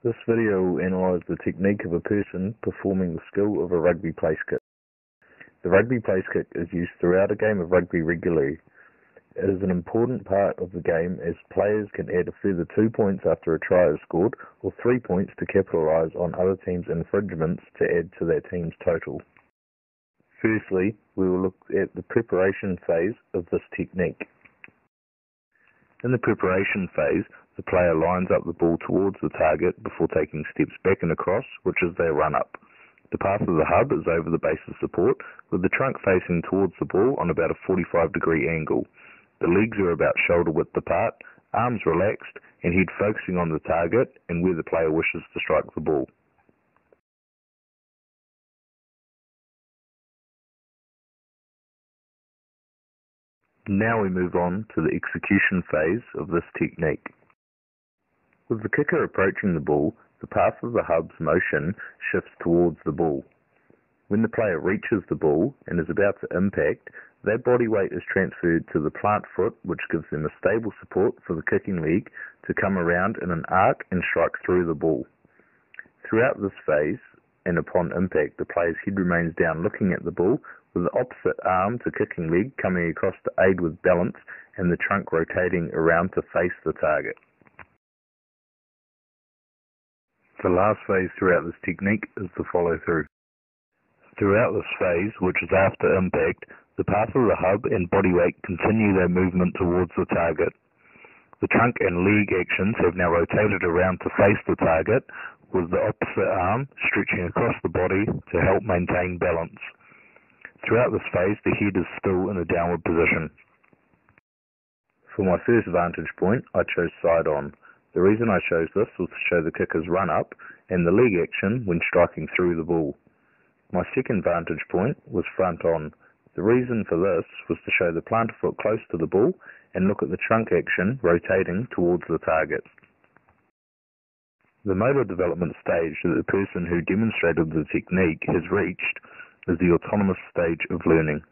This video will analyse the technique of a person performing the skill of a rugby placekick. The rugby placekick is used throughout a game of rugby regularly. It is an important part of the game as players can add a further 2 points after a try is scored or 3 points to capitalise on other teams' infringements to add to their team's total. Firstly, we will look at the preparation phase of this technique. In the preparation phase, the player lines up the ball towards the target before taking steps back and across, which is their run-up. The path of the hub is over the base of support, with the trunk facing towards the ball on about a 45-degree angle. The legs are about shoulder width apart, arms relaxed, and head focusing on the target and where the player wishes to strike the ball. Now we move on to the execution phase of this technique. With the kicker approaching the ball, the path of the hub's motion shifts towards the ball. When the player reaches the ball and is about to impact, their body weight is transferred to the plant foot, which gives them a stable support for the kicking leg to come around in an arc and strike through the ball. Throughout this phase, and upon impact, the player's head remains down looking at the ball, with the opposite arm to kicking leg coming across to aid with balance and the trunk rotating around to face the target. The last phase throughout this technique is the follow-through. Throughout this phase, which is after impact, the path of the hub and body weight continue their movement towards the target. The trunk and leg actions have now rotated around to face the target, with the opposite arm stretching across the body to help maintain balance. Throughout this phase, the head is still in a downward position. For my first vantage point, I chose side on. The reason I chose this was to show the kicker's run up and the leg action when striking through the ball. My second vantage point was front on. The reason for this was to show the plantar foot close to the ball and look at the trunk action rotating towards the target. The motor development stage that the person who demonstrated the technique has reached is the autonomous stage of learning.